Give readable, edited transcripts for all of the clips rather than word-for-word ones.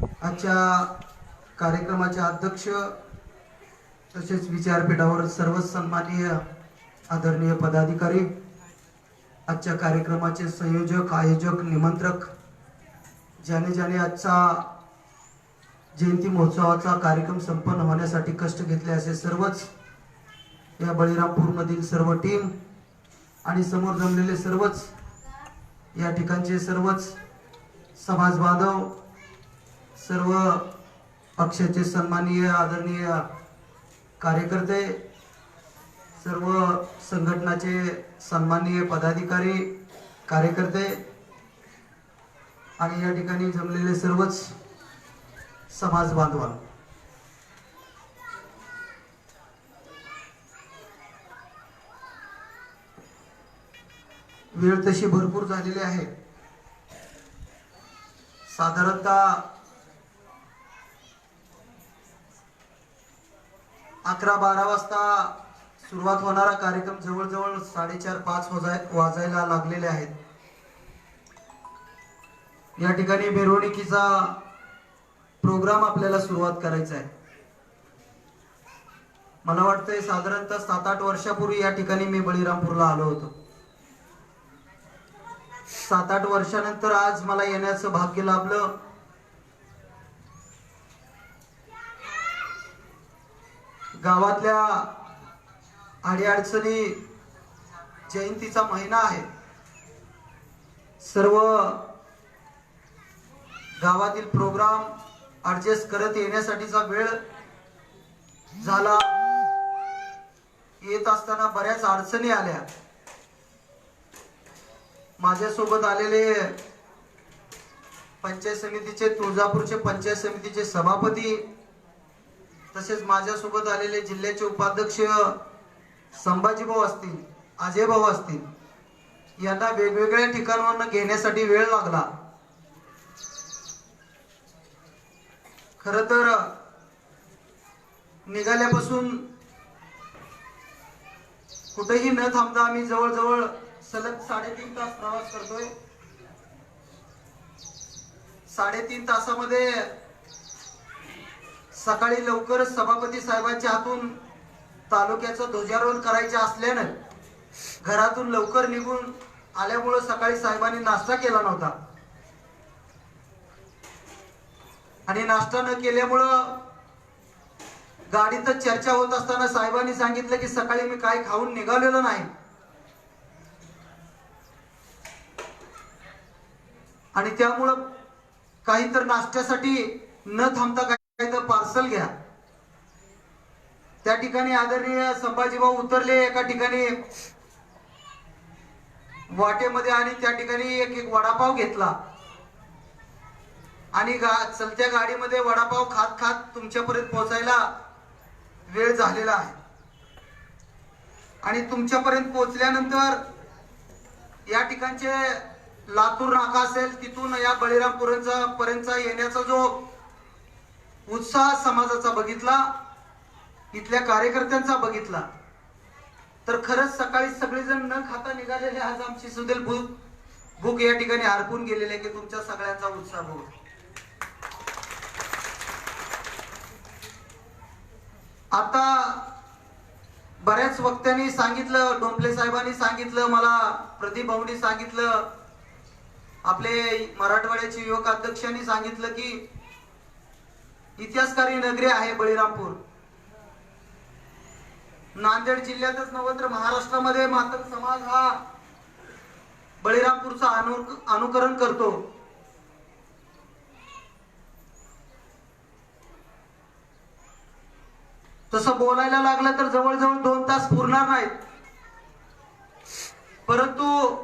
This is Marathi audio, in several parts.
आजच्या कार्यक्रमाचे अध्यक्ष तसेच विचारपीठावर सर्व सन्माननीय आदरणीय पदाधिकारी, आजच्या कार्यक्रमाचे संयोजक, आयोजक, निमंत्रक, ज्याने आजचा जयंती महोत्सवाचा कार्यक्रम संपन्न होण्यासाठी कष्ट घेतले असे सर्वच या बळीरामपूर मधील सर्व टीम आणि समोर जमलेले सर्वच या ठिकाणचे सर्वच समाज बांधव, सर्व पक्षाचे सन्माननीय आदरणीय कार्यकर्ते, सर्व संघटनाचे सन्माननीय पदाधिकारी, कार्यकर्ते आणि या ठिकाणी जमलेले सर्वच समाज बांधवांनो, वेळ तशी भरपूर झालेली आहे. साधारणतः 11-12 वाजता सुरुवात होणारा कार्यक्रम जवळजवळ 4:30-5 वाजायला लागलेले आहेत. या ठिकाणी मिरवणुकीचा प्रोग्राम आपल्याला सुरुवात करायचा आहे. मला वाटतंय साधारणतः 7-8 वर्षापूर्वी या ठिकाणी मी बळीरामपूरला आलो होतो. 7-8 वर्षानंतर आज मला येण्याचं भाग्य लाभलं. गावातल्या अडीअडचणी, जयंतीचा महिना आहे, सर्व गावातील प्रोग्राम ऍडजस्ट करत येण्यासाठीचा वेळ झाला. येत असताना बऱ्याच अडचणी आल्या. माझ्यासोबत आलेले पंचायत समितीचे, तुळजापूरचे पंचायत समितीचे सभापती, तसेच माझ्यासोबत आलेले जिल्ह्याचे उपाध्यक्ष संभाजी भाऊ असतील, अजय भाऊ असतील, यांना वेगवेगळ्या ठिकाणांवरून घेण्यासाठी वेळ लागला. खरं तर निघाल्यापासून कुठेही न थांबता आम्ही जवळजवळ सलग 3.5 तास प्रवास करतोय. 3.5 तासामध्ये सकाळी लवकर सभापती साहेबांच्या हातून तालुक्याचं ध्वजारोहण करायचे असल्यानं घरातून लवकर निघून आल्यामुळे सकाळी साहेबांनी नाश्ता केला नव्हता आणि नाश्ता न केल्यामुळं गाडीतच चर्चा होत असताना साहेबांनी सांगितलं की सकाळी मी काय खाऊन निघालेलो नाही आणि त्यामुळं काही तर नाश्त्यासाठी न थांबता काही तर पार्सल घ्या. त्या ठिकाणी आदरणीय संभाजी भाऊ उतरले एका ठिकाणी वाटेमध्ये आणि त्या ठिकाणी एक वडापाव घेतला आणि चलत्या गाडीमध्ये वडापाव खात खात तुमच्यापर्यंत पोहोचायला वेळ झालेला आहे. आणि तुमच्यापर्यंत पोहोचल्यानंतर या ठिकाणचे लातूर नाका असेल, तिथून या बळीरामपूरचा पर्यंत येण्याचा जो उत्साह समाजाचा बघितला, इथल्या कार्यकर्त्यांचा बघितला, तर खरंच सकाळी सगळेजण न खाता निघालेले आज आमची सुद्धा भूक या ठिकाणी हरपून गेलेले की तुमच्या सगळ्यांचा उत्साह बघून. आता बऱ्याच वक्त्यांनी सांगितलं, डोंपले साहेबांनी सांगितलं, मला प्रदीप भाऊंनी सांगितलं, आपले मराठवाड्याचे युवक अध्यक्षांनी सांगितलं की इतिहासकारी नगरी आहे बळीरामपूर. नांदेड जिल्ह्यातच नव्हे तर महाराष्ट्रामध्ये मात्र समाज हा बळीरामपूरचा अनुकरण करतो. तसं बोलायला लागलं तर जवळजवळ 2 तास पुरणार नाहीत, परंतु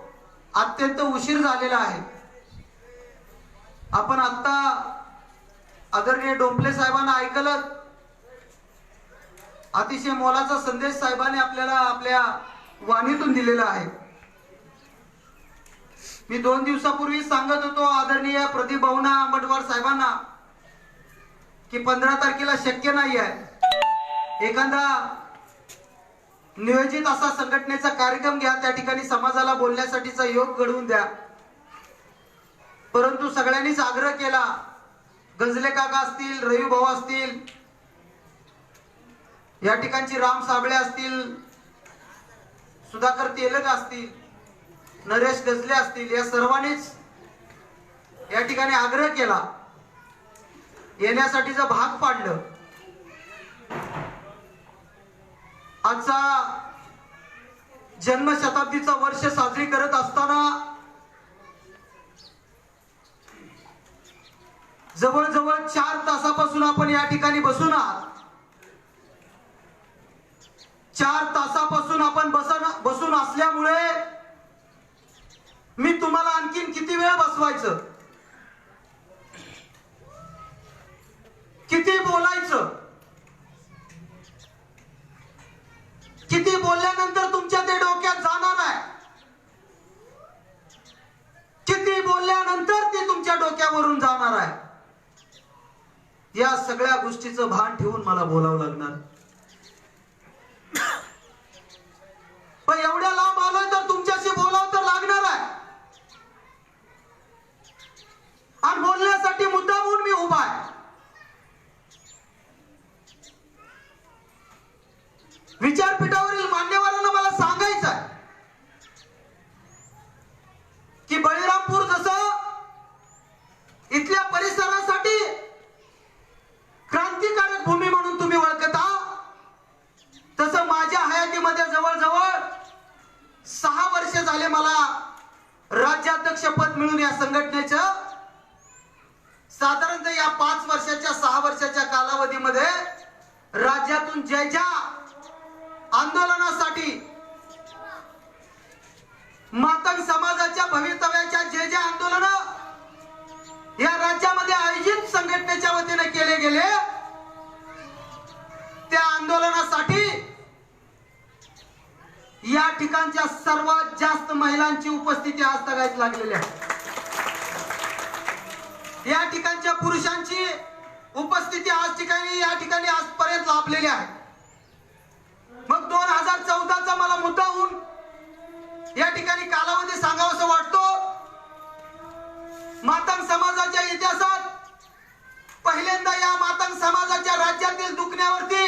अत्यंत उशीर झालेला आहे. आपण आता आदरणीय डोंपले साहेबांना ऐकलं, अतिशय मोलाचा संदेश साहेबांनी आपल्याला आपल्या वाणीतून दिलेला आहे. मी 2 दिवसापूर्वी सांगत होतो आदरणीय प्रदीप भाऊंना, आंबटवार साहेबांना की 15 तारखेला शक्य नाही आहे, एखादा नियोजित असा संघटनेचा कार्यक्रम घ्या, त्या ठिकाणी समाजाला बोलण्यासाठीचा योग घडवून द्या. परंतु सगळ्यांनीच आग्रह केला, गंजले काका असतील, रवी भाऊ असतील, या ठिकाणची राम साबळे असतील, सुधाकर तेलग असतील, नरेश गजले असतील, या सर्वांनीच या ठिकाणी आग्रह केला, येण्यासाठीचं भाग पाडलं. आजचा जन्मशताब्दीचा वर्ष साजरी करत असताना जवळजवळ 4 तासापासून आपण या ठिकाणी बसून आहात. 4 तासापासून आपण बसून असल्यामुळे मी तुम्हाला आणखीन किती वेळ बसवायचं, किती बोलायचं, किती बोलल्यानंतर तुमच्या ते डोक्यात जाणार आहे, किती बोलल्यानंतर ते तुमच्या डोक्यावरून जाणार आहे, या सगळ्या गोष्टीचं भान ठेवून मला बोलावं लागणार. पण एवढ्या लांब आलोय तर तुमच्याशी बोलावं तर लागणार आहे. आणि बोलण्यासाठी मुद्दामून मी उभा आहे. विचारपीठावरील मान्यवरांना मला सांगायचं आहे की बळीरामपूर जसं इथल्या परिसरासाठी क्रांतिकारक भूमी म्हणून तुम्ही ओळखता, तसं माझ्या हयातीमध्ये जवळजवळ 6 वर्ष झाले मला राज्याध्यक्ष पद मिळून या संघटनेचं. साधारणतः या 5 वर्षाच्या 6 वर्षाच्या कालावधीमध्ये राज्यातून ज्या आंदोलनासाठी, मातंग समाजाच्या भवितव्याच्या जे आंदोलन या राज्यामध्ये आयोजित संघटनेच्या वतीने केले गेले, त्या आंदोलनासाठी या ठिकाणच्या सर्वात जास्त महिलांची उपस्थिती आज तगायत लागलेली आहे. या ठिकाणच्या पुरुषांची उपस्थिती आज ठिकाणी या ठिकाणी आजपर्यंत लाभलेली आहे. मग 2014चा मला मुद्दा होऊन या ठिकाणी कालावधी सांगावासा वाटतो. मातंग समाजाच्या इतिहासात पहिल्यांदा या मातंग समाजाच्या राज्यातील दुखण्यावरती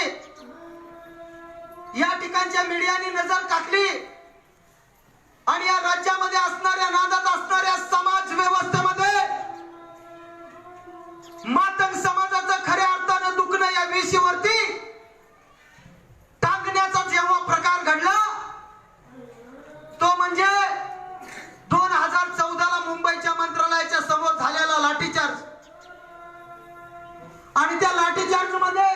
या ठिकाणच्या मीडियाने नजर टाकली आणि या राज्यामध्ये असणाऱ्या, नादात असणाऱ्या समाज व्यवस्थेमध्ये मातंग समाजाचं खऱ्या अर्थानं दुखणं या विषयावरती टांगण्याचा जेव्हा प्रकार घडला, तो म्हणजे 2014ला मुंबईच्या मंत्रालयाच्या समोर झालेला लाठीचार्ज. आणि त्या लाठीचार्ज मध्ये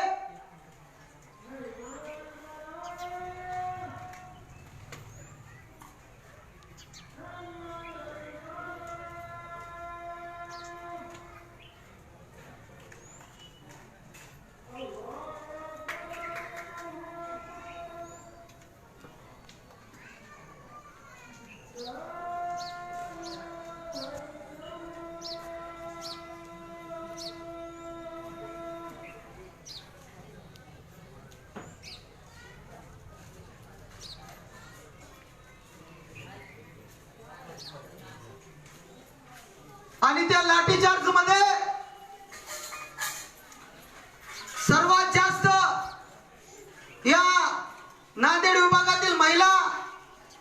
आणि त्या लाठीचार्ज मध्ये सर्वात जास्त या नांदेड विभागातील महिला,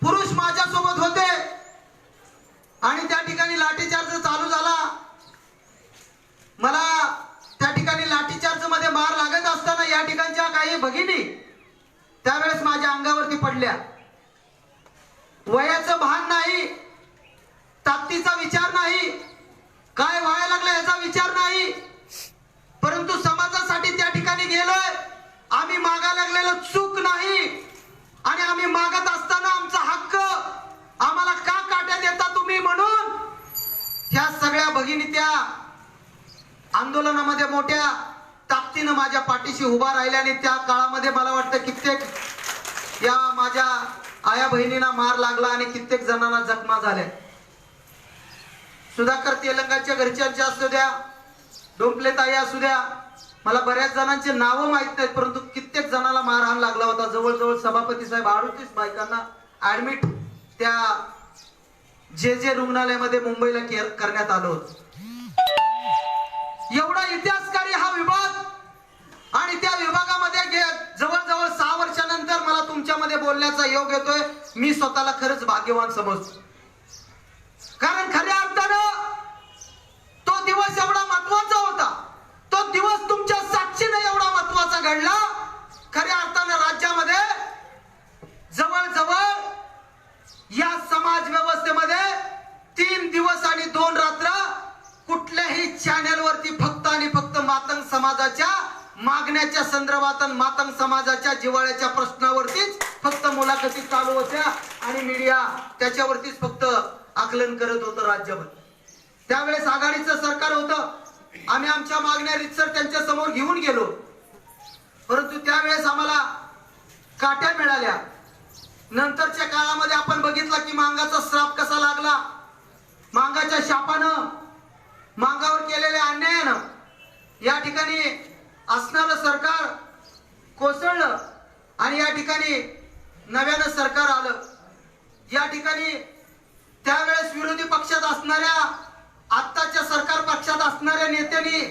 पुरुष माझ्यासोबत होते. आणि त्या ठिकाणी लाठीचार्ज चालू झाला. मला त्या ठिकाणी लाठीचार्ज मध्ये मार लागत असताना या ठिकाणच्या काही भगिनी त्यावेळेस माझ्या अंगावरती पडल्या. वयाचं भान नाही, ताकदीचा विचार नाही, काय व्हायला लागलं याचा विचार नाही, परंतु समाजासाठी त्या ठिकाणी गेलोय. आम्ही मागायला लागलेलो चूक नाही. आणि आम्ही मागत असताना आमचा हक्क आम्हाला का काट्यात देता तुम्ही, म्हणून ह्या सगळ्या भगिनी त्या आंदोलनामध्ये मोठ्या ताकदीनं माझ्या पाठीशी उभा राहिल्या. आणि त्या काळामध्ये मला वाटतं कित्येक या माझ्या आया बहिणींना मार लागला आणि कित्येक जणांना जखमा झाल्या. सुधाकर तेलंगाच्या घरच्यांच्या असू द्या, डोंपले ताई असू द्या, मला बऱ्याच जणांचे नावं माहित नाहीत, परंतु कित्येक जणांना मारहाण लागला होता. जवळजवळ सभापती साहेब 38 बायकांना ऍडमिट त्या जे रुग्णालयामध्ये मुंबईला करण्यात आलं होतं. एवढा इतिहासकारी हा विभाग, आणि त्या विभागामध्ये जवळजवळ 6 वर्षानंतर मला तुमच्यामध्ये बोलण्याचा योग येतोय. मी स्वतःला खरंच भाग्यवान समजतो. कारण खऱ्या अर्थानं तो दिवस एवढा महत्वाचा होता, तो दिवस तुमच्या साक्षीने एवढा महत्वाचा घडला. खऱ्या अर्थानं राज्यामध्ये जवळजवळ या समाज व्यवस्थेमध्ये 3 दिवस आणि 2 रात्र कुठल्याही चॅनलवरती फक्त आणि फक्त मातंग समाजाच्या मागण्याच्या संदर्भात, मातंग समाजाच्या जिव्हाळ्याच्या प्रश्नावरतीच फक्त मुलाखती चालू होत्या आणि मीडिया त्याच्यावरतीच फक्त आकलन करत होतं राज्यभर. त्यावेळेस आघाडीचं सरकार होतं. आम्ही आमच्या मागण्या रितसर त्यांच्या समोर घेऊन गेलो, परंतु त्यावेळेस आम्हाला काट्या मिळाल्या. नंतरच्या काळामध्ये आपण बघितलं की मांगाचा श्राप कसा लागला. मांगाच्या शापानं, मांगावर केलेल्या अन्यायानं या ठिकाणी असणारं सरकार कोसळलं आणि या ठिकाणी नव्यानं सरकार आलं. या ठिकाणी त्यावेळेस विरोधी पक्षात असणाऱ्या, आत्ताच्या सरकार पक्षात असणाऱ्या नेत्यांनी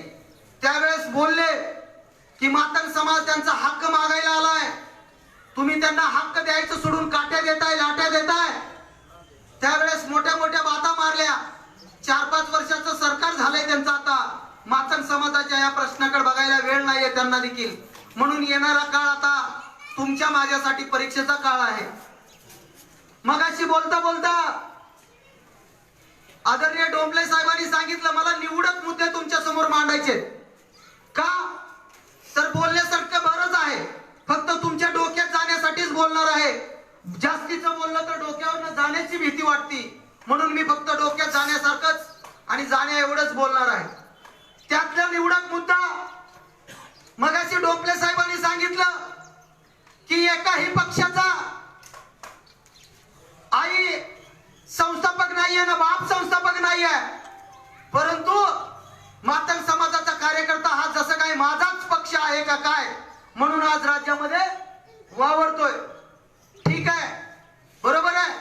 त्यावेळेस बोलले की मातंग समाज त्यांचा हक्क मागायला आलाय, तुम्ही त्यांना हक्क द्यायचं सोडून काट्या देताय, लाट्या देताय. त्यावेळेस मोठ्या मोठ्या बाता मारल्या. 4-5 वर्षाचं सरकार झालंय त्यांचं. आता मातंग समाजाच्या या प्रश्नाकडे बघायला वेळ नाहीये त्यांना देखील. म्हणून येणारा काळ आता तुमच्या माझ्यासाठी परीक्षेचा काळ आहे. मगाशी बोलता बोलता आदरणीय डोंबले साहेबांनी सांगितलं मला निवडक मुद्दे तुमच्या समोर मांडायचे. का तर बोलण्यासारखं बरंच आहे, फक्त तुमच्या डोक्यात जाण्यासाठीच बोलणार आहे. जास्तीचं बोललं तर डोक्यावर जाण्याची भीती वाटते, म्हणून मी फक्त डोक्यात जाण्यासारखंच आणि जाण्या एवढंच बोलणार आहे. त्यातला निवडक मुद्दा मगाशी डोंबले साहेबांनी सांगितलं की एकाही पक्षाचा आई संस्थापक नाहीये ना बाप संस्थापक नाहीये, परंतु मातंग समाजाचा कार्यकर्ता हा जसं काय माझाच पक्ष आहे का काय म्हणून आज राज्यामध्ये वावरतोय. ठीक आहे, बरोबर आहे.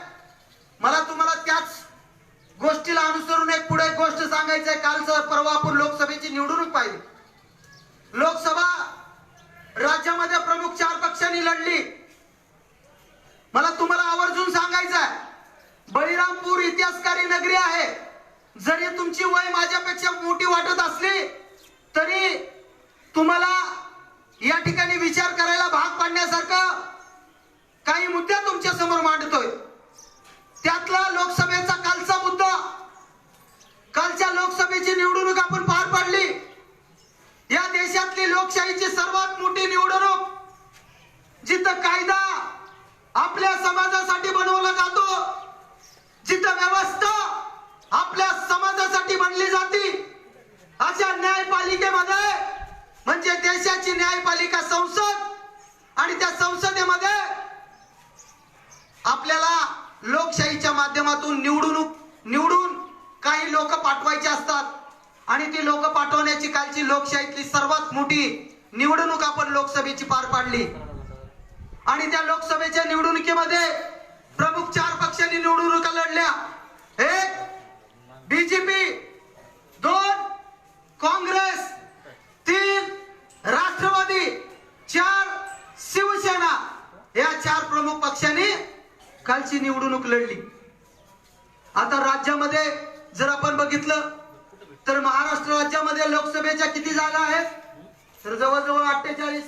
मला तुम्हाला त्याच गोष्टीला अनुसरून एक पुढे एक गोष्ट सांगायचंय. कालचं परवा आपण लोकसभेची निवडणूक पाहिली. लोकसभा राज्यामध्ये प्रमुख 4 पक्षांनी लढली. मला तुम्हाला आवर्जून सांगायचंय, बळीरामपूर इतिहासकारी नगरी आहे. जरी तुमची वय माझ्यापेक्षा मोठी वाटत असली तरी तुम्हाला या ठिकाणी विचार करायला भाग पाडण्यासारखं काही मुद्दे तुमच्या समोर मांडतोय. त्यातला लोकसभेचा कालचा मुद्दा, कालच्या लोकसभेची निवडणूक आपण पार पाडली. या देशातली लोकशाहीची सर्वात मोठी निवडणूक, जिथं कायदा आपल्या समाजासाठी बनवला जातो, जिथं व्यवस्था आपल्या समाजासाठी बनली जाते, अशा न्यायपालिकेमध्ये म्हणजे देशाची न्यायपालिका संसद, आणि त्या संसदेमध्ये आपल्याला लोकशाहीच्या माध्यमातून निवडून काही लोक पाठवायचे असतात आणि ती लोक पाठवण्याची कालची लोकशाहीतली सर्वात मोठी निवडणूक आपण लोकसभेची पार पाडली. आणि त्या लोकसभेच्या निवडणुकीमध्ये प्रमुख 4 पक्षांनी निवडणुका लढल्या. 1 बीजेपी, 2 काँग्रेस, 3 राष्ट्रवादी, 4 शिवसेना, या 4 प्रमुख पक्षांनी कालची निवडणूक लढली. आता राज्यामध्ये जर आपण बघितलं तर महाराष्ट्र राज्यामध्ये लोकसभेच्या किती जागा आहेत तर जवळजवळ 48.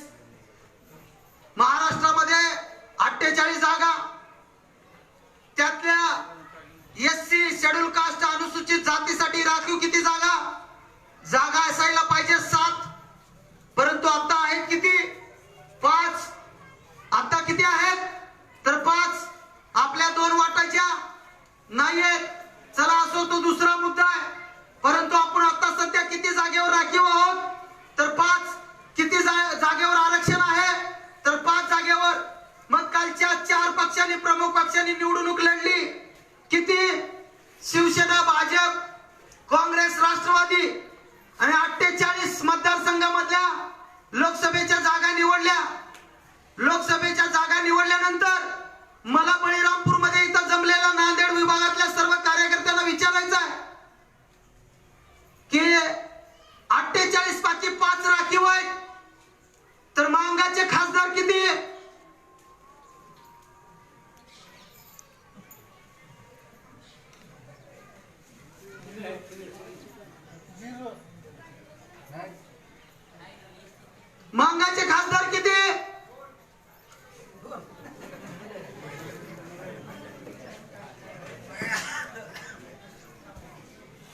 महाराष्ट्रामध्ये 48 जागा. त्यातल्या एससी शेड्यूल कास्ट अनुसूचित जातीसाठी राखीव किती जागा असायला पाहिजे 7, परंतु आता आहेत किती 5. आता किती आहेत तर 5. आपल्या 2 वाटाच्या नाहीयेत. चला असो, तो दुसरा मुद्दा आहे. परंतु आपण आता सध्या किती जागेवर राखीव आहोत तर 5. किती जागेवर आरक्षण आहे तर 5 जागेवर. मग कालच्या 4 पक्षांनी प्रमुख पक्षांनी निवडणूक लढली. किती? शिवसेना, भाजप, काँग्रेस, राष्ट्रवादी आणि 48 मतदारसंघामधल्या लोकसभेच्या जागा निवडल्या. लोकसभेच्या जागा निवडल्यानंतर मला बळीरामपूर मध्ये इथं जमलेल्या नांदेड विभागातल्या सर्व कार्यकर्त्यांना विचारायचं आहे की पैकी 5 राखीव आहेत. तर मांगाचे खासदार किती? मांगाचे खासदार किती?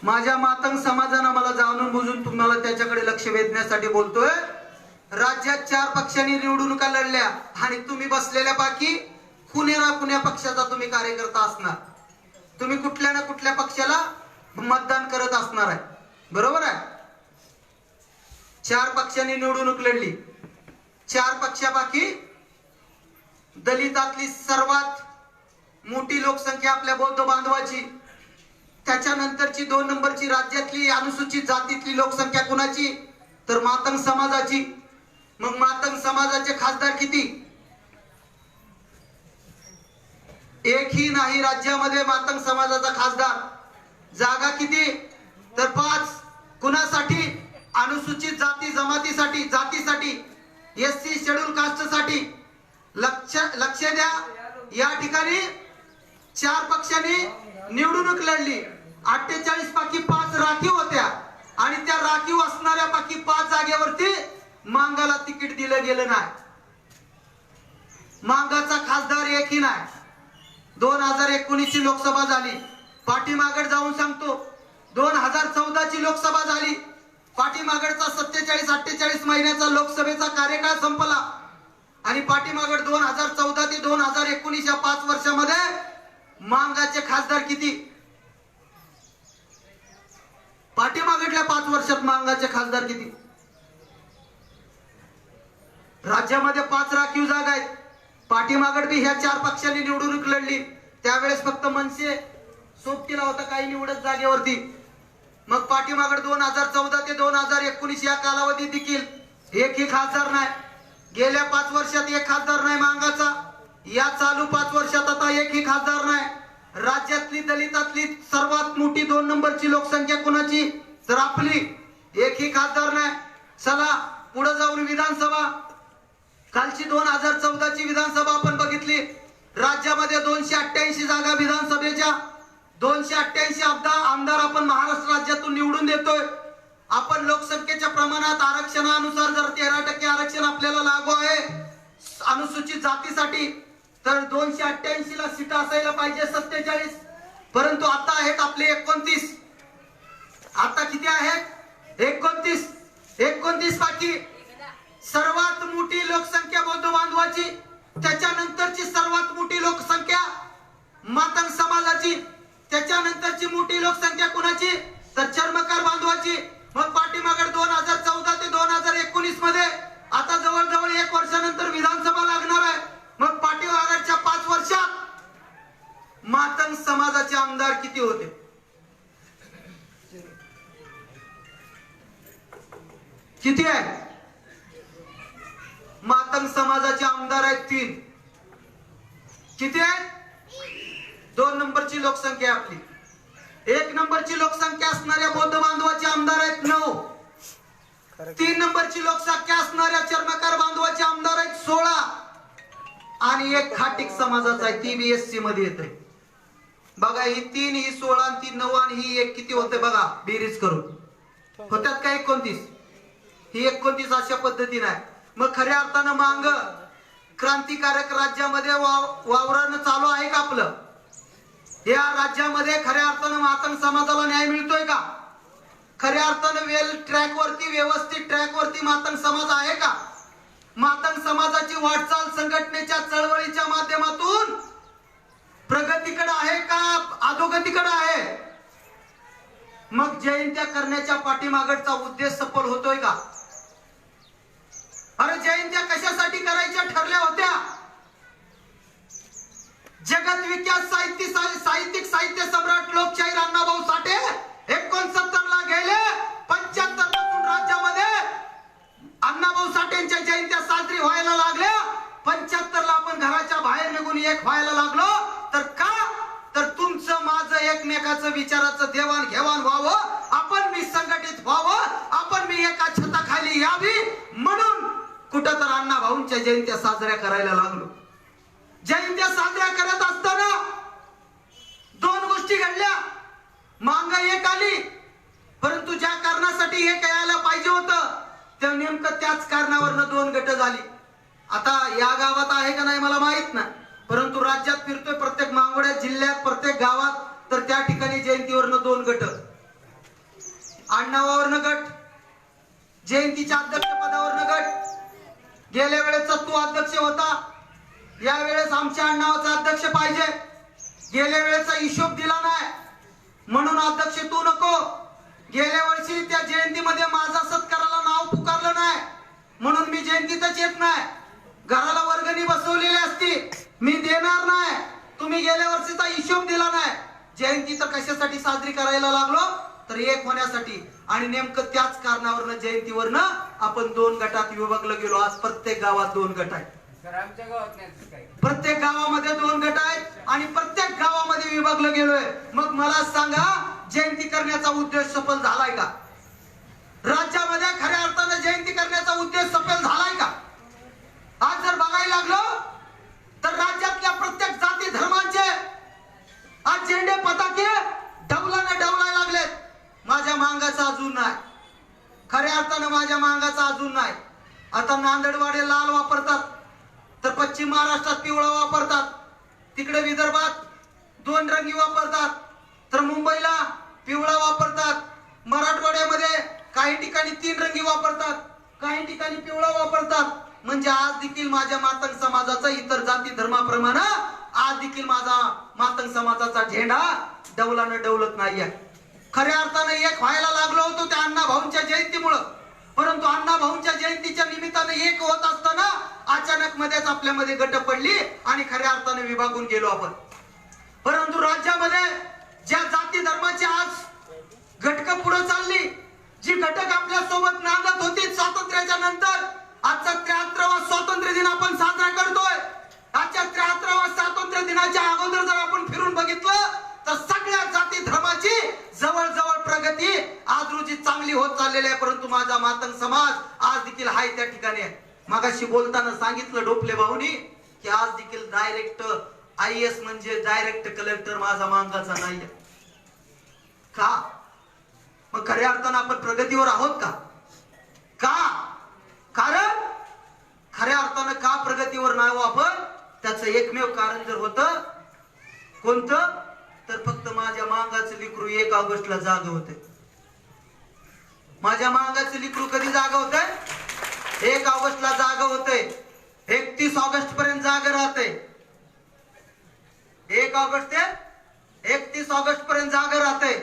माझ्या मातंग समाजानं मला जाणून बुजून तुम्हाला त्याच्याकडे लक्ष वेधण्यासाठी बोलतोय. राज्यात 4 पक्षांनी निवडणुका लढल्या आणि तुम्ही बसलेल्या बाकी कुण्या पक्षाचा तुम्ही कार्यकर्ता असणार. तुम्ही कुठल्या ना कुठल्या पक्षाला मतदान करत असणार आहे, बरोबर आहे. 4 पक्षांनी निवडणूक लढली. 4 पक्षापैकी दलितातली सर्वात मोठी लोकसंख्या आपल्या बौद्ध बांधवाची, त्याच्यानंतरची 2 नंबरची राज्यातली अनुसूचित जातीतली लोकसंख्या कुणाची? तर मातंग समाजाची. मग मातंग समाजाचे खासदार किती? एकही नाही राज्यामध्ये मातंग समाजाचा खासदार. जागा किती? तर 5. कुणासाठी? अनुसूचित जाती जमातीसाठी, जातीसाठी, एससी शेड्यूल कास्टसाठी. लक्ष द्या, या ठिकाणी 4 पक्षांनी निवडणूक लढली. 48 पैकी 5 राखीव होत्या आणि त्या राखीव असणाऱ्या पैकी 5 जागेवरती मांगाला तिकीट दिलं गेलं नाही. मांगाचा खासदार एकही नाही. 2019 ची लोकसभा झाली, पाठीमागड जाऊन सांगतो 2014 ची लोकसभा झाली, पाठीमागडचा 47-48 महिन्याचा लोकसभेचा कार्यकाळ संपला आणि पाठीमागड 2014 ते 2019 या 5 वर्षामध्ये मांगाचे खासदार किती? पाठीमागडल्या 5 वर्षात मांगाचे खासदार किती? राज्यामध्ये 5 राखीव जागा आहेत. पाठीमागड बी ह्या 4 पक्षांनी निवडणूक लढली. त्यावेळेस फक्त मनसे सोबतीला होता काही निवडक जागेवरती. मग पाठीमागड 2014 ते 2019 या कालावधीत देखील एकही खासदार नाही. गेल्या 5 वर्षात एक खासदार नाही मांगाचा. या चालू 5 वर्षात आता एकही खासदार नाही. राज्यातली दलितातली सर्वात मोठी 2 नंबरची लोकसंख्या कोणाची? तर आपली. एकही खासदार नाही. चला पुढे जाऊन विधानसभा. कालची 2014 ची विधानसभा आपण बघितली. राज्यामध्ये 288 जागा विधानसभेच्या. 288 आमदार आपण महाराष्ट्र राज्यातून निवडून देतोय. आपण लोकसंख्येच्या प्रमाणात आरक्षणानुसार जर 13% आरक्षण आपल्याला लागू आहे अनुसूचित जातीसाठी, तर 288 ला सीट असायला पाहिजे 47. परंतु आता आहेत आपले 29. आता किती आहेत? 29 बाकी. सर्वात मोठी लोकसंख्या बौद्ध बांधवाची, त्याच्यानंतरची सर्वात मोठी लोकसंख्या मातंग समाजाची, त्याच्यानंतरची मोठी लोकसंख्या कुणाची? तर चर्मकार बांधवाची. मग पाठीमागड 2014 ते 2019 मध्ये आता जवळजवळ 1 वर्षानंतर विधानसभा लागणार आहे. मग पाठीमागडच्या 5 वर्षात मातंग समाजाचे आमदार किती होते? किती आहे? मातंग समाजाचे आमदार आहेत 3. किती आहेत? 2 नंबरची लोकसंख्या आपली. 1 नंबरची लोकसंख्या असणाऱ्या बौद्ध बांधवाचे आमदार आहेत 9. 3 नंबरची लोकसंख्या असणाऱ्या चर्मकार बांधवाचे आमदार आहेत 16. आणि एक खाटीक समाजाचा आहे, ती बीएससी मध्ये येते. बघा, ही 3, ही 16, ती 9 आणि ही 1 किती होते बघा, बेरीज करून होत्यात का 29. ही 29 अशा पद्धतीने आहे. मग खऱ्या अर्थानं मांग क्रांतिकारक राज्यामध्ये वावरणं चालू आहे का आपलं? या राज्यामध्ये खऱ्या अर्थानं मातंग समाजाला न्याय मिळतोय का? खऱ्या अर्थानं व्यवस्थित ट्रॅक वरती मातंग समाज आहे का? मातंग समाजाची वाटचाल संघटनेच्या चळवळीच्या माध्यमातून प्रगतीकडे आहे का अधोगतीकडे आहे? मग जयंत्या करण्याच्या पाठीमागचा उद्देश सफल होतोय का? अरे जयंत्या कशासाठी करायच्या ठरल्या होत्या? जगत विख्यात साहित्य सम्राट लोकशाहीर अण्णाभाऊ साठे 69 ला गेले. 75 पासून राज्यामध्ये अण्णाभाऊ साठेंच्या जयंत्या साजरी व्हायला लागल्या. 75 ला आपण घराच्या बाहेर निघून एक व्हायला लागलो. तर का? तर तुमचं माझं एकमेकाचं विचाराचं देवाण घेवाण व्हावं, आपण मी संघटित व्हावं, आपण मी सगळी एका छताखाली यावी म्हणून कुठं तर अण्णा भाऊंच्या जयंत्या साजऱ्या करायला लागलो. जयंत्या साजऱ्या करत असताना दोन गोष्टी घडल्या. महागाई एक आली, परंतु ज्या कारणासाठी एक यायला पाहिजे होतं त्या नेमकं त्याच कारणावरनं दोन गट झाली. आता या गावात आहे का नाही मला माहित नाही, परंतु राज्यात फिरतोय प्रत्येक मांगोड्या जिल्ह्यात प्रत्येक गावात, तर त्या ठिकाणी जयंतीवरनं दोन गट, आडनावावरनं गट, जयंतीच्या अध्यक्षपदावरनं गट. गेल्या वेळेचा तू अध्यक्ष होता, या वेळेस आमच्या आडनावाचा अध्यक्ष पाहिजे. गेल्या वेळेचा हिशोब दिला नाही म्हणून अध्यक्ष तू नको. गेल्या वर्षी त्या जयंतीमध्ये माझा सत्काराला नाव पुकारलं नाही म्हणून मी जयंतीतच येत नाही. घराला वर्गणी बसवलेली असती, मी देणार नाही. तुम्ही गेल्या वर्षीचा हिशोब दिला नाही. जयंती तर कशासाठी साजरी करायला लागलो, तर एक होण्यासाठी. आणि नेमकं त्याच कारणावरनं जयंतीवरनं आपण दोन गटात विभागलं गेलो. आज प्रत्येक गावात दोन गट आहेत. प्रत्येक गावामध्ये दोन गट आहेत आणि प्रत्येक गावामध्ये विभागलं गेलोय. मग मला सांगा, जयंती करण्याचा उद्देश सफल झालाय का? राज्यामध्ये खऱ्या अर्थानं जयंती करण्याचा उद्देश सफल झालाय का? आज जर बघायला लागलो तर राज्यातल्या प्रत्येक जाती धर्मांचे आज झेंडे पताके डौलाने डौलाय लागलेत. माझ्या मांगाचा अजून नाही, खऱ्या अर्थानं माझ्या मांगाचा अजून नाही. आता नांदेडवाडे लाल वापरतात, तर पश्चिम महाराष्ट्रात पिवळा वापरतात, तिकडे विदर्भात दोन रंगी वापरतात, तर मुंबईला पिवळा वापरतात. मराठवाड्यामध्ये काही ठिकाणी तीन रंगी वापरतात, काही ठिकाणी पिवळा वापरतात. म्हणजे आज देखील माझ्या मातंग समाजाचा इतर जाती धर्माप्रमाणे आज देखील माझा मातंग समाजाचा झेंडा डौलानं डौलत नाहीये. खऱ्या अर्थानं एक व्हायला लागलो होतो त्या अण्णा भाऊंच्या जयंतीमुळं, परंतु अण्णा भाऊंच्या जयंतीच्या निमित्तानं एक होत असताना अचानक मध्येच आपल्यामध्ये गट पडली आणि खऱ्या अर्थाने विभागून गेलो आपण. परंतु राज्यामध्ये ज्या जाती धर्माची आज घटक पुढे चालली, जी घटक आपल्या सोबत नांदत होती स्वातंत्र्याच्या नंतर, आजचा 73वा स्वातंत्र्य दिन आपण साजरा करतोय. आजच्या 73वा स्वातंत्र्य दिनाच्या अगोदर जर आपण फिरून बघितलं तर सगळ्या जाती धर्माची जवळजवळ प्रगती आज रोजी चांगली होत चाललेली आहे. परंतु माझा मातंग समाज आज देखील हाय त्या ठिकाणी आहे. मगाशी बोलताना सांगितलं ढोपले भाऊनी की आज देखील डायरेक्ट IAS म्हणजे डायरेक्ट कलेक्टर माझा मांगाचा नाहीये का? मग खऱ्या अर्थानं आपण प्रगतीवर आहोत का? कारण खऱ्या अर्थानं का प्रगतीवर नाही आपण? त्याचं एकमेव कारण जर होतं कोणतं, तर फक्त माझ्या मांगाचं लिकरू 1 ऑगस्टला जाग होते. माझ्या मांगाचं लिकरू कधी जाग होतंय? 1 ऑगस्टला जाग होते. 31 ऑगस्ट पर्यंत जाग राहते. 1 ऑगस्ट ते 31 ऑगस्ट पर्यंत जाग राहते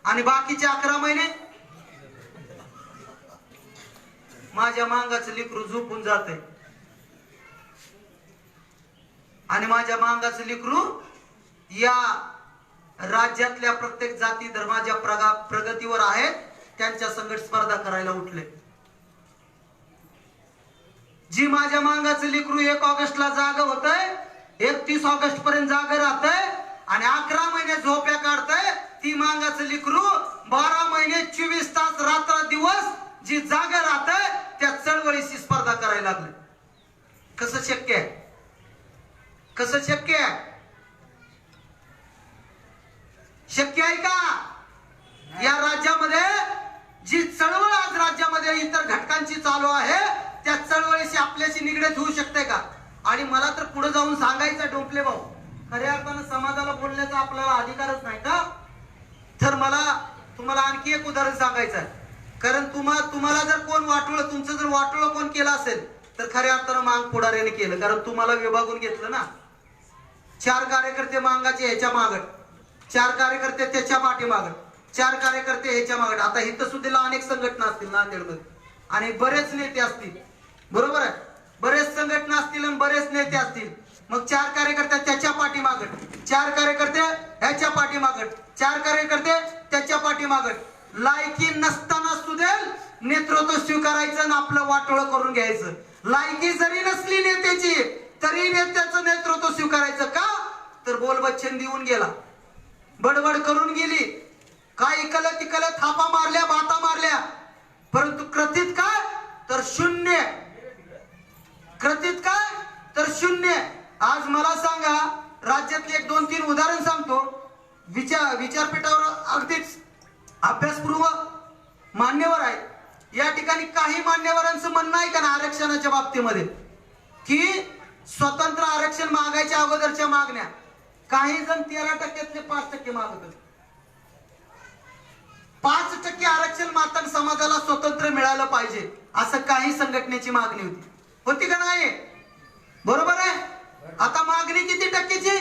आणि बाकीचे 11 महिने माझ्या मांगाचं लिकरू झोपून जाते. आणि माझ्या मांगाचं लिकरू या राज्यातल्या प्रत्येक जाती धर्माच्या प्रगतीवर आहेत त्यांच्या संगत स्पर्धा करायला उठले. जी माझ्या मांगाचं लिकरू 1 ऑगस्टला जाग होतंय, 31 ऑगस्ट पर्यंत जाग राहतंय आणि 11 महिने झोप्या काढतंय, ती मांगाचं लिकरू 12 महिने 24 तास रात्र दिवस जी जाग राहतंय त्या चळवळीची स्पर्धा करायला लागले. कसं शक्य आहे? कसं शक्य आहे? शक्य आहे का? या राज्यामध्ये जी चळवळ आज राज्यामध्ये इतर घटकांची चालू आहे त्या चळवळीशी आपल्याशी निगडीत होऊ शकते का? आणि मला तर पुढे जाऊन सांगायचं ढोपले भाऊ, खऱ्या अर्थानं समाजाला बोलण्याचा आपल्याला अधिकारच नाही का? तर मला तुम्हाला आणखी एक उदाहरण सांगायचं आहे. कारण तुम्हाला जर कोण वाटोळं, तुमचं जर वाटोळं कोण केलं असेल तर खऱ्या अर्थानं मांग पुढाऱ्याने केलं. कारण तुम्हाला विभागून घेतलं ना. 4 कार्यकर्ते मांगाचे ह्याच्या मागत, 4 कार्यकर्ते त्याच्या पाठीमागत, 4 कार्यकर्ते ह्याच्या मागत. आता इथं सुद्धीला अनेक संघटना असतील नांदेडमध्ये आणि बरेच नेते असतील, बरोबर आहे? बरेच संघटना असतील आणि बरेच नेते असतील. मग 4 कार्यकर्ते त्याच्या पाठीमागत, 4 कार्यकर्ते ह्याच्या पाठीमागत, 4 कार्यकर्ते त्याच्या पाठीमागत. लायकी नसताना सुदेल नेतृत्व स्वीकारायचं आणि आपलं वाटोळं करून घ्यायचं. लायकी जरी नसली नेत्याची तरी नेत्याचं नेतृत्व स्वीकारायचं का? तर बोलबच्चन देऊन गेला, बडबड करून गेली, काय इकलं तिकलं थापा मारल्या, बाता मारल्या, परंतु कृतीत काय तर शून्य. कृतीत काय तर शून्य. आज मला सांगा, राज्यातले 1-2-3 उदाहरण सांगतो. विचारपीठावर अगदीच अभ्यासपूर्व मान्यवर आहे. या ठिकाणी काही मान्यवरांचं म्हणणं आहे का ना आरक्षणाच्या बाबतीमध्ये की स्वतंत्र आरक्षण मागायच्या अगोदरच्या मागण्या काही जण 13%तले 5% मागत. 5% आरक्षण मातंग समाजाला स्वतंत्र मिळालं पाहिजे असं काही संघटनेची मागणी होती. होती का नाही? बरोबर आहे. आता मागणी किती टक्केची?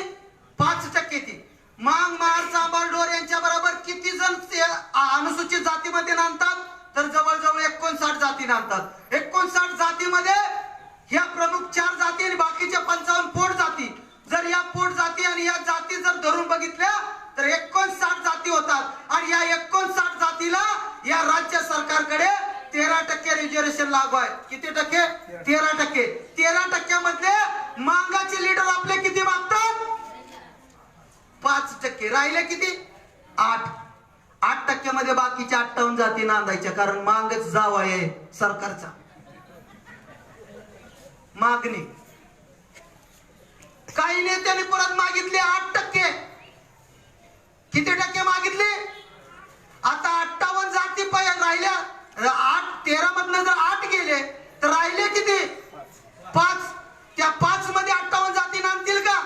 5%ची. मांग, महार, चांभार, डोर यांच्या बरोबर किती जण अनुसूचित जातीमध्ये नांदतात? तर जवळजवळ 59 जाती नांदतात. 59 जातीमध्ये ह्या प्रमुख 4 जाती आणि बाकीच्या 55 पोट जाती. जर या पोट जाती आणि या जाती जर धरून बघितल्या तर 59 जाती होतात. आणि या 59 जातीला या राज्य सरकारकडे 13% रिझर्वेशन लागू आहे. किती टक्के? 13%. 13% मधले मांगाचे लीडर आपले किती मागतात? 5%. राहिले किती? 8% मध्ये बाकीच्या 58 जाती नांदायच्या. कारण मांगच जाव आहे सरकारचा. मागणी काही नेत्यांनी परत मागितले 8%. किती टक्के मागितले? आता 58 जाती राहिल्या. 13 मधनं जर 8 गेले तर राहिले किती? 5. त्या 5 मध्ये 58 जाती नांदतील का?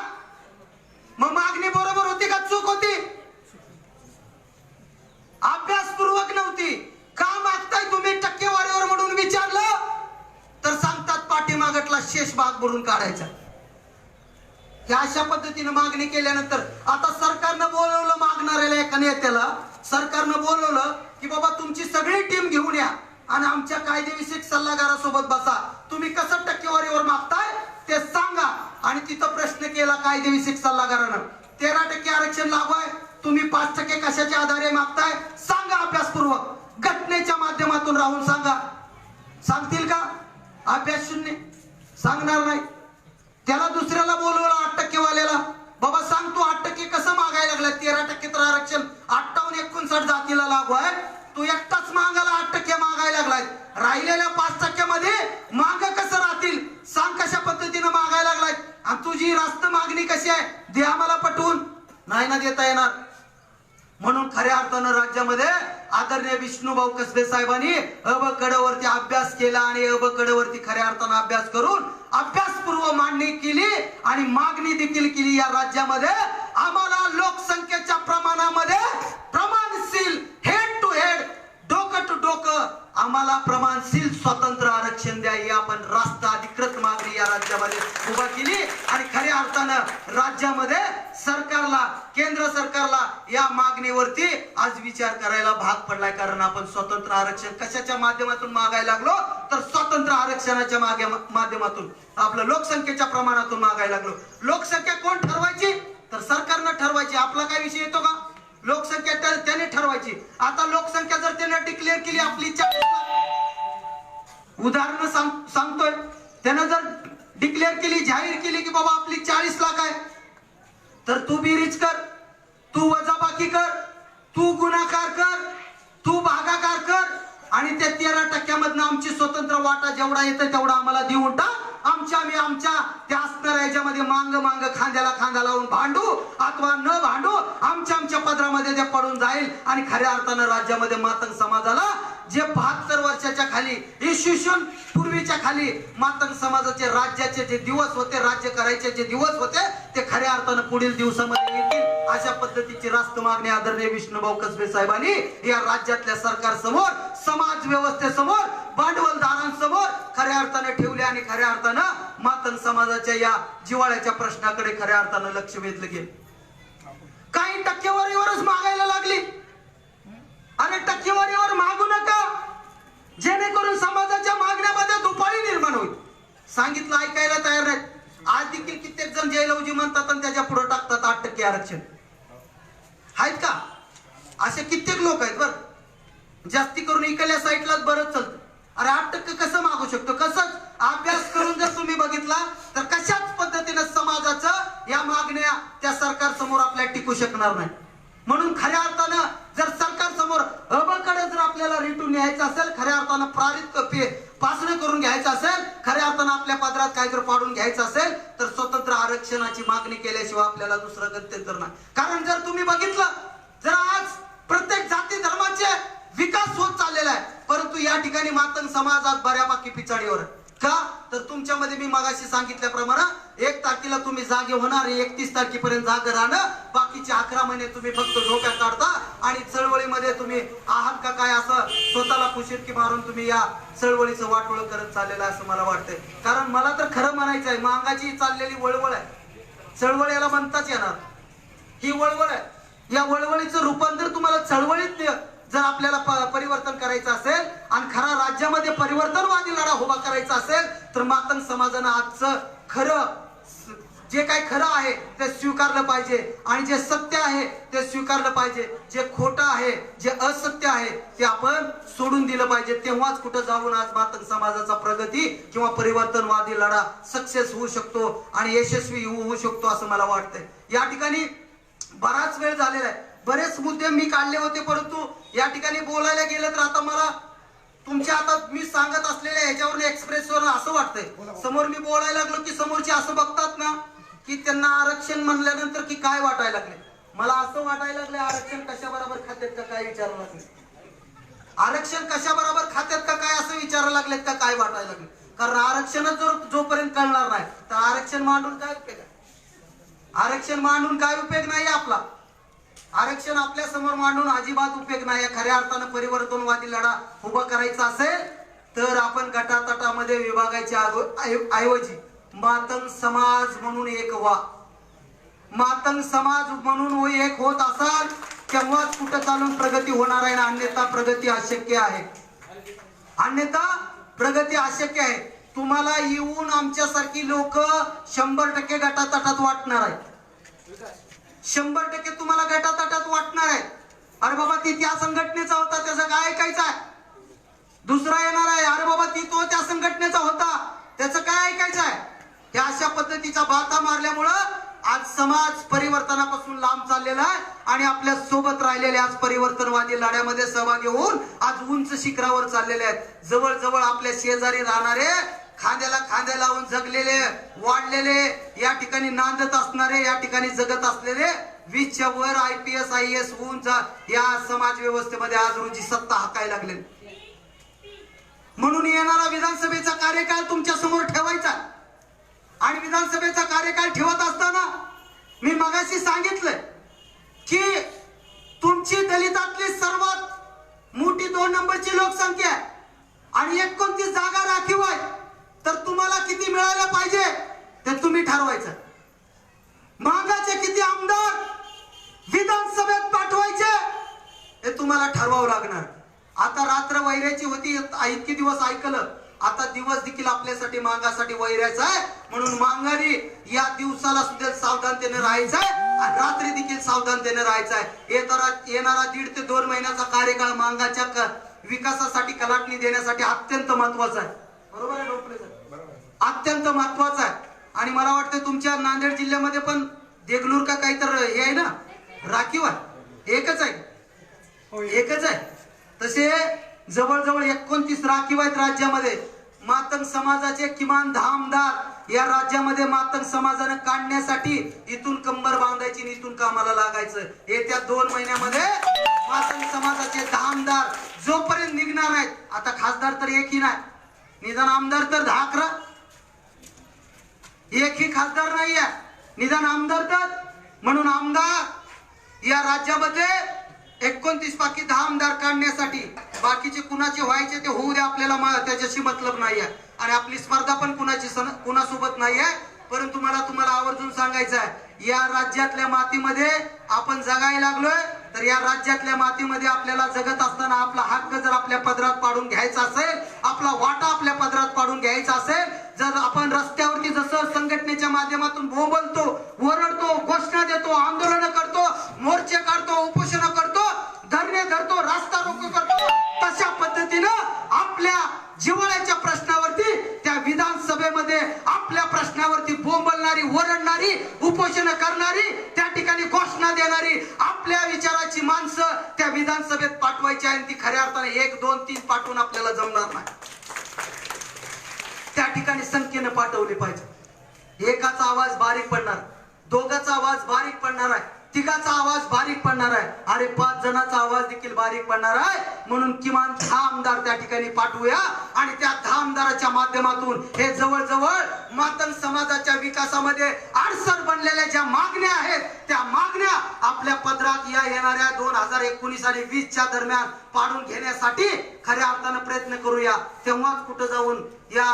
मग मागणी बरोबर होती का चूक होती? अभ्यासपूर्वक नव्हती. का मागताय तुम्ही टक्केवारीवर म्हणून विचारलं तर सांगतात पाठीमागटला शेष भाग भरून काढायचा. अशा पद्धतीने मागणी केल्यानंतर आता सरकारनं बोलवलं मागणाऱ्याला, एका नेत्याला सरकारनं बोलवलं की बाबा तुमची सगळी टीम घेऊन या आणि आमच्या कायदेविषयक सल्लागारासोबत बसा. तुम्ही कसं टक्केवारीवर मागताय ते सांगा. आणि तिथं प्रश्न केला कायदेविषयक सल्लागारानं, 13% आरक्षण लागू आहे, तुम्ही 5% कशाच्या आधारे मागताय सांगा अभ्यासपूर्वक. घटनेच्या माध्यमातून राहून सांगा. सांगतील का? अभ्यास शून्य, सांगणार नाही. त्याला दुसऱ्याला बोलवलं 8% वाल्याला, बाबा सांग तू 8% कसं मागायला लागला? 13% तर आरक्षण 58-59 जातीला लागू आहे, तू एकटाच मागायला 8% मागायला लागलाय. राहिलेल्या 5% मध्ये माग कसं राहतील सांग, कशा पद्धतीने मागायला लागलाय? आणि तुझी रास्त मागणी कशी आहे दे आम्हाला पटवून. नाही ना देता येणार. म्हणून खऱ्या अर्थानं राज्यामध्ये आदरणीय विष्णुभाऊ कसबे साहेबांनी अबकडवरती अभ्यास केला आणि अबकडवरती खऱ्या अर्थानं अभ्यास करून अभ्यासपूर्व मांडणी केली आणि मागणी देखील केली. या राज्यामध्ये आम्हाला लोकसंख्येच्या प्रमाणामध्ये प्रमाणशील हेड टू हेड, डोकं टू डोकं आम्हाला प्रमाणशील स्वतंत्र आरक्षण द्या, ही आपण राष्ट्र अधिकृत मागणी या राज्यामध्ये उभा केली. आणि खऱ्या अर्थानं राज्यामध्ये सरकारला, केंद्र सरकारला या मागणीवरती आज विचार करायला भाग पडलाय. कारण आपण स्वतंत्र आरक्षण कशाच्या माध्यमातून मागायला लागलो तर स्वतंत्र आरक्षणाच्या माध्यमातून, आपलं लोकसंख्येच्या प्रमाणातून मागायला लागलो. लोकसंख्या कोण ठरवायची तर सरकारनं ठरवायची. आपला काय विषय येतो का? लोकसंख्या त्याने ठरवायची. आता लोकसंख्या जर त्याने डिक्लेअर केली आपली 40 लाख, उदाहरण सांगतोय, त्यानं जर डिक्लेअर केली, जाहीर केली की बाबा आपली 40 लाख आहे, तर तू बेरीज कर, तू वजाबाकी कर, तू गुणाकार कर, तू भागाकार कर आणि त्या 13% मधनं आमची स्वतंत्र वाटा जेवढा येतं तेवढा आम्हाला देऊन टाक. आमच्या त्या असणाऱ्या याच्यामध्ये मांग खांद्याला खांदा लावून भांडू अथवा न भांडू आमच्या पदरामध्ये ते पडून जाईल. आणि खऱ्या अर्थानं राज्यामध्ये मातंग समाजाला जे 72 वर्षाच्या खाली, इसवीसन पूर्वीच्या खाली मातंग समाजाचे राज्याचे जे दिवस होते, राज्य करायचे जे दिवस होते, ते खऱ्या अर्थानं पुढील दिवसामध्ये येतील. अशा पद्धतीची रास्त मागणी आदरणीय विष्णुभाऊ कसबे साहेबांनी या राज्यातल्या सरकार समोर, समाज व्यवस्थेसमोर, भांडवलदारांसमोर खऱ्या अर्थानं ठेवले. आणि खऱ्या अर्थानं मातंग समाजाच्या या जिव्हाळ्याच्या प्रश्नाकडे खऱ्या अर्थानं लक्ष वेधलं गेलं. काही टक्केवारीवरच मागायला लागली. आणि टक्केवारीवर मागू नका, जेणेकरून समाजाच्या मागण्यामध्ये दुपारी निर्माण होईल. सांगितलं ऐकायला तयार नाहीत. आज देखील कित्येक जण जयलवजी म्हणतात आणि त्याच्या पुढे टाकतात 8% आरक्षण. आहेत का असे? कित्येक लोक आहेत. बर जास्ती करून इकडल्या साईडलाच बरंच चालतं. अरे 8% कसं मागू शकतो? कसंच अभ्यास करून जर तुम्ही बघितला तर कशाच पद्धतीने समाजाचं या मागण्या त्या सरकार समोर आपल्या टिकू शकणार नाही. म्हणून खऱ्या अर्थानं जर सरकार समोर अबकडे जर आपल्या आपल्याला रिटून न्यायचं असेल, खऱ्या अर्थानं पासणं करून घ्यायचं असेल, खऱ्या अर्थानं आपल्या पदरात काहीतरी पाडून घ्यायचं असेल तर स्वतंत्र आरक्षणाची मागणी केल्याशिवाय आपल्याला दुसरं गत्यंतर नाही. कारण जर तुम्ही बघितलं, जर आज प्रत्येक जाती धर्माचे विकास होत चाललेला आहे, परंतु या ठिकाणी मातंग समाज आज बऱ्यापैकी पिछाडीवर आहे. का तर तुमच्यामध्ये मी मगाशी सांगितल्याप्रमाणे 1 तारखेला तुम्ही जागे होणार, 31 तारखेपर्यंत जागे राहणं, बाकीचे 11 महिने तुम्ही फक्त झोप्या काढता आणि चळवळीमध्ये तुम्ही आहात का काय असं स्वतःला फुशिरकी मारून तुम्ही या चळवळीचं वाटोळ करत चाललेलं असं मला वाटतंय. कारण मला तर खरं म्हणायचं आहे, मागाची चाललेली वळवळ आहे, चळवळ याला म्हणताच येणार, ही वळवळ आहे. या वळवळीचं रूपांतर तुम्हाला चळवळीत जर आपल्याला परिवर्तन करायचं असेल आणि खरा राज्यामध्ये परिवर्तनवादी लढा उभा करायचा असेल तर मातंग समाजानं आजचं खरं जे काही खरं आहे ते स्वीकारलं पाहिजे आणि जे सत्य आहे ते स्वीकारलं पाहिजे. जे खोटं आहे, जे असत्य आहे ते आपण सोडून दिलं पाहिजे. तेव्हाच कुठं जाऊन आज मातंग समाजाचा प्रगती किंवा परिवर्तनवादी लढा सक्सेस होऊ शकतो आणि यशस्वी होऊ शकतो असं मला वाटतंय. या ठिकाणी बराच वेळ झालेला आहे, बरेच मुद्दे मी काढले होते, परंतु या ठिकाणी बोलायला गेलं तर आता मला तुमच्या आता मी सांगत असलेल्या ह्याच्यावर एक्सप्रेसवर असं वाटतंय, समोर मी बोलायला लागलो की समोरचे असं बघतात ना की त्यांना आरक्षण म्हणल्यानंतर की काय वाटायला लागले. मला असं वाटायला लागले आरक्षण कशा बरोबर खात्यात का काय विचारायला लागले, आरक्षण कशा बरोबर खात्यात का काय असं विचारायला लागलेत का काय वाटायला लागले. कारण आरक्षणच जोपर्यंत कळणार नाही तर आरक्षण मांडून काय उपयोग आहे, आरक्षण मांडून काय उपयोग नाही आपला, आरक्षण आपल्या समोर मांडून अजिबात उपयोग नाही. खऱ्या अर्थानं परिवर्तनवादी लढा उभा करायचा असेल तर आपण गटातटामध्ये विभागायच्या ऐवजी मातंग समाज म्हणून एक व्हा, मातंग समाज म्हणून एक होत असाल तेव्हाच कुठं चालून प्रगती होणार आहे, अन्यथा प्रगती अशक्य आहे, अन्यथा प्रगती अशक्य आहे. तुम्हाला येऊन आमच्यासारखी लोक 100% गटातटात वाटणार आहेत, 100% तुम्हाला गटातटात वाटणार आहे. अरे बाबा ती त्या संघटनेचा होता त्याचं काय ऐकायचं आहे, दुसरा येणार आहे, अरे बाबा ती तो त्या संघटनेचा होता त्याचं काय ऐकायचं आहे. या अशा पद्धतीच्या बाता मारल्यामुळं आज समाज परिवर्तनापासून लांब चाललेला आहे आणि आपल्या सोबत राहिलेले आज परिवर्तनवादी लढ्यामध्ये सहभागी होऊन आज उंच शिखरावर चाललेले आहेत. जवळजवळ आपल्या शेजारी राहणारे, खांद्याला खांद्या लावून जगलेले, वाढलेले, या ठिकाणी नांदत असणारे, या ठिकाणी जगत असलेले 20च्या वर IPS IAS होऊन या समाज व्यवस्थेमध्ये आज रोजी सत्ता हाकायला लागले. म्हणून येणारा विधानसभेचा कार्यकाळ तुमच्या समोर ठेवायचा आणि विधानसभेचा कार्यकाळ ठेवत असताना मी मगाशी सांगितलंय की तुमची दलितातली सर्वात मोठी 2 नंबरची लोकसंख्या आहे आणि 29 जागा राखीव आहे, तर तुम्हाला किती मिळायला पाहिजे ते तुम्ही ठरवायचं. मागाचे किती आमदार विधानसभेत पाठवायचे हे तुम्हाला ठरवावं लागणार. आता रात्र वैऱ्याची होती, इतके दिवस ऐकलं, आता दिवस देखील आपल्यासाठी मागासाठी वैऱ्याचा आहे. म्हणून मांगारी या दिवसाला सुद्धा सावधानतेने राहायचं आहे आणि रात्री देखील सावधानतेने राहायचं आहे. येणारा 1.5 ते 2 महिन्याचा कार्यकाळ मांगाच्या विकासासाठी कलाटणी देण्यासाठी अत्यंत महत्वाचा आहे. बरोबर आहे डॉक्टर साहेब, अत्यंत महत्वाचा आहे. आणि मला वाटतं तुमच्या नांदेड जिल्ह्यामध्ये पण देगलूर का काहीतरी हे आहे ना, राखीव आहे, एकच आहे, एकच आहे. तसे जवळजवळ 29 राखीव आहेत राज्यामध्ये. मातंग समाजाचे किमान 10 आमदार या राज्यामध्ये मातंग समाजाने काढण्यासाठी इथून कंबर बांधायची, इथून कामाला लागायचं. येत्या 2 महिन्यामध्ये मातंग समाजाचे 10 आमदार जोपर्यंत निघणार आहेत, आता खासदार तर एकही नाही, निदान आमदार तर 10-11, एकही खासदार नाही आहे, निदान आमदार तर. म्हणून आमदार या राज्यामध्ये 29 पैकी 10 आमदार काढण्यासाठी बाकीचे कुणाचे व्हायचे ते होऊ द्या, आपल्याला त्याच्याशी मतलब नाही आहे आणि आपली स्पर्धा पण कुणासोबत नाही आहे. परंतु मला तुम्हाला आवर्जून सांगायचं आहे, या राज्यातल्या मातीमध्ये आपण जगायला लागलोय, तर या राज्यातल्या मातीमध्ये आपल्याला जगत असताना आपला हक्क जर आपल्या पदरात पाडून घ्यायचा असेल, आपला वाटा आपल्या पदरात पाडून घ्यायचा असेल, जर आपण रस्त्यावरती जसं संघटनेच्या माध्यमातून बोलतो, ओरडतो, घोषणा देतो, आंदोलन करतो, मोर्चे काढतो, उपोषण करतो, धरणे धरतो, रास्ता रोको करतो, तशा पद्धतीनं आपल्या जिव्हाळ्याच्या प्रश्नावरती त्या विधानसभेमध्ये आपल्या प्रश्नावरती बोंबलणारी, ओरडणारी, उपोषण करणारी, त्या ठिकाणी घोषणा देणारी आपल्या विचाराची माणसं माणसं त्या विधानसभेत पाठवायची आणि ती खऱ्या अर्थाने 1, 2, 3 पाठवून आपल्याला जमणार नाही. त्या ठिकाणी संख्येनं पाठवले पाहिजे. एकाचा आवाज बारीक पडणार, दोघाचा आवाज बारीक पडणार आहे, तिघाचा आवाज बारीक पडणार आहे, अरे 5 जणांचा आवाज देखील बारीक पडणार आहे. म्हणून किमान 10 आमदार त्या ठिकाणी पाठवूया आणि त्या 10 आमदाराच्या माध्यमातून हे जवळजवळ मातंग समाजाच्या विकासामध्ये अडसर बनलेल्या ज्या मागण्या आहेत त्या मागण्या आपल्या पदरात या येणाऱ्या 2019 आणि 20च्या दरम्यान पाडून घेण्यासाठी खऱ्या अर्थानं प्रयत्न करूया. तेव्हाच कुठं जाऊन या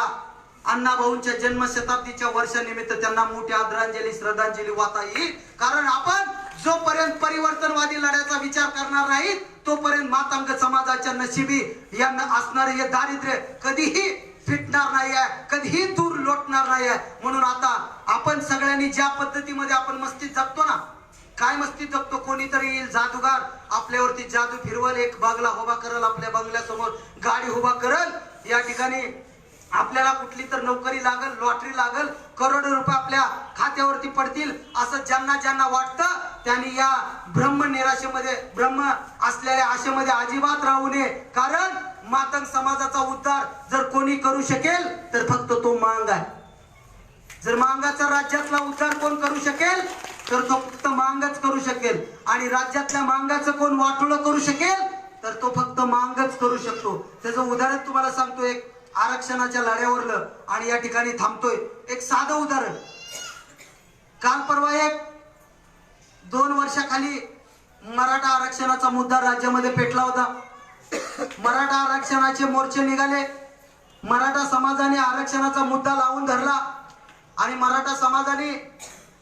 अण्णाभाऊंच्या जन्मशताब्दीच्या वर्षानिमित्त त्यांना मोठी आदरांजली श्रद्धांजली वाहता येईल. कारण आपण जोपर्यंत परिवर्तनवादी लढ्याचा विचार करणार नाही तोपर्यंत मातंग समाजाच्या नशिबी यांना असणारे हे दारिद्र्य कधीही फिटणार नाही आहे, कधीही दूर लोटणार नाही आहे. म्हणून आता आपण सगळ्यांनी ज्या पद्धतीमध्ये आपण मस्तीत जगतो ना, काय मस्तीत जगतो, कोणीतरी येईल जादूगार आपल्यावरती जादू फिरवल, एक बंगला उभा करल, आपल्या बंगल्यासमोर गाडी उभा करल, या ठिकाणी आपल्याला कुठली तर नोकरी लागल, लॉटरी लागल, करोडो रुपये आपल्या खात्यावरती पडतील असं ज्यांना ज्यांना वाटतं त्यांनी या ब्रह्म निराशेमध्ये, ब्रह्म असलेल्या आशेमध्ये अजिबात राहू नये. कारण मातंग समाजाचा उद्धार जर कोणी करू शकेल तर फक्त तो मांग आहे. जर मांगाचा राज्यातला उद्धार कोण करू शकेल तर तो फक्त मांगच करू शकेल. आणि राज्यातल्या मांगाचं कोण वाटोळं करू शकेल तर तो फक्त मांगच करू शकतो. त्याचं उदाहरण तुम्हाला सांगतो, एक आरक्षणाच्या लढ्यावरलं, आणि या ठिकाणी थांबतोय. एक साधं उदाहरण, काल परवा एक 2 वर्षाखाली मराठा आरक्षणाचा मुद्दा राज्यामध्ये पेटला होता. मराठा आरक्षणाचे मोर्चे निघाले, मराठा समाजाने आरक्षणाचा मुद्दा लावून धरला आणि मराठा समाजाने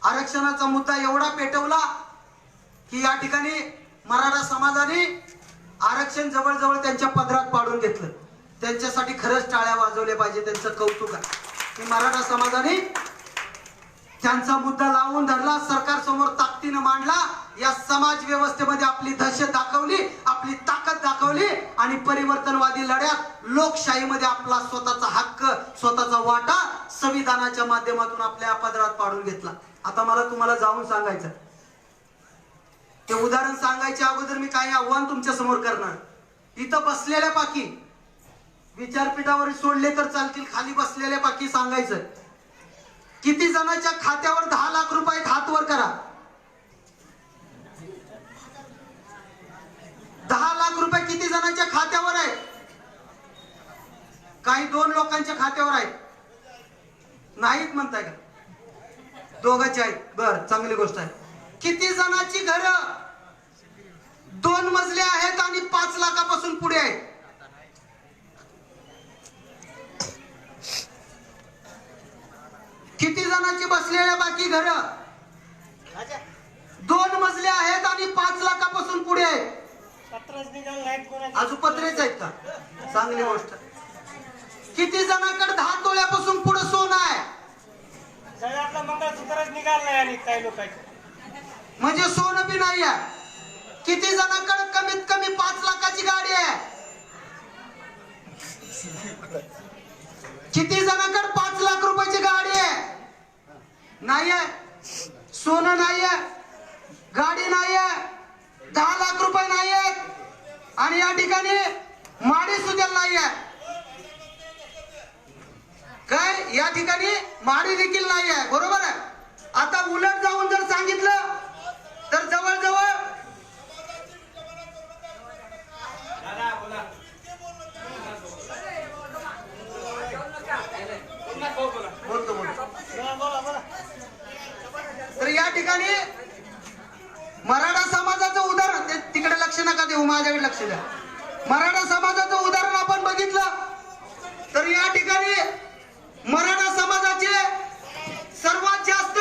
आरक्षणाचा मुद्दा एवढा पेटवला की या ठिकाणी मराठा समाजाने आरक्षण जवळजवळ त्यांच्या पदरात पाडून घेतलं. त्यांच्यासाठी खरंच टाळ्या वाजवल्या पाहिजे, त्यांचं कौतुक आहे की मराठा समाजाने त्यांचा मुद्दा लावून धरला, सरकार समोर ताकदीनं मांडला, या समाज व्यवस्थेमध्ये आपली दहशत दाखवली, आपली ताकद दाखवली आणि परिवर्तनवादी लढ्यात लोकशाहीमध्ये आपला स्वतःचा हक्क, स्वतःचा वाटा संविधानाच्या माध्यमातून आपल्या पदरात पाडून घेतला. आता मला तुम्हाला जाऊन सांगायचं, ते उदाहरण सांगायच्या अगोदर मी काही आव्हान तुमच्या समोर करणार. इथं बसलेल्या पाकी विचारपीठावर सोडले तर चालतील, खाली बसलेल्या पाकी सांगायचं, किती जणांच्या खात्यावर 10 लाख रुपये हात वर करा. 10 लाख रुपये किती जणांच्या खात्यावर आहेत? काही 2 लोकांच्या खात्यावर आहेत. नाहीत म्हणताय का? दोघांचे आहेत, बर, चांगली गोष्ट आहे. किती जणांची घरं 2 मजले आहेत आणि 5 लाखापासून पुढे आहेत? किती जणांची बसलेल्या बाकी घरं 2 मजले आहेत आणि 5 लाखापासून पुढे आहेत? अजून पत्रेच आहेत का? चांगली गोष्ट. किती जणांकडे 10 तोळ्यापासून पुढे सोनं आहे? मंगळसूत्रच निघाल नाही आणि काही लोकांचे म्हणजे सोनं बी नाही आहे. किती जणांकडे कमीत कमी 5 लाखाची गाडी आहे? किती जणांकडे 5 लाख रुपयाची गाडी आहे? नाही आहे. सोनं नाही आहे, गाडी नाही आहे, 10 लाख रुपये नाही आहेत आणि या ठिकाणी माडी सुद्धा नाही आहे. काय या ठिकाणी माडी देखील नाही आहे, बरोबर आहे. आता उलट जाऊन जर सांगितलं तर जवळजवळ बोलतो तर या ठिकाणी मराठा समाजाचं उदाहरण, तिकडे लक्ष नका देऊ, माझ्याकडे लक्ष द्या. मराठा समाजाचं उदाहरण आपण बघितलं तर या ठिकाणी मराठा समाजाचे सर्वात जास्त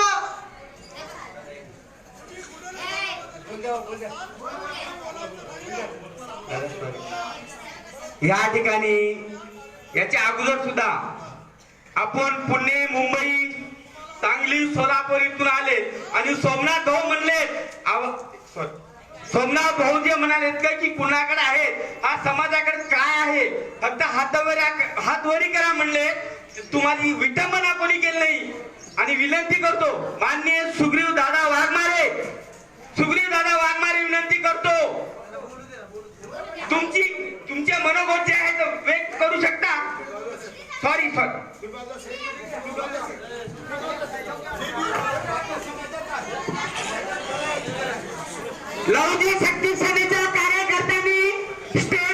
या ठिकाणी याच्या अगोदर सुद्धा आपण पुणे, मुंबई, सांगली, सोलापूर इथून आले आणि सोमनाथ भाऊ म्हणले, सोमनाथ भाऊ जे म्हणालेत का की कुणाकडे आहे, हा समाजाकडे काय आहे, फक्त हातवरी करा म्हणले. तुम्हाला विटंबना कोणी केली नाही. आणि विनंती करतो माननीय सुग्रीव दादा वाघमारे विनंती करतो तुमचे मनोगत जे आहे ते व्यक्त करू शकता. सॉरी. लहुजी शक्ती सेनेच्या कार्यकर्त्यांनी स्टेज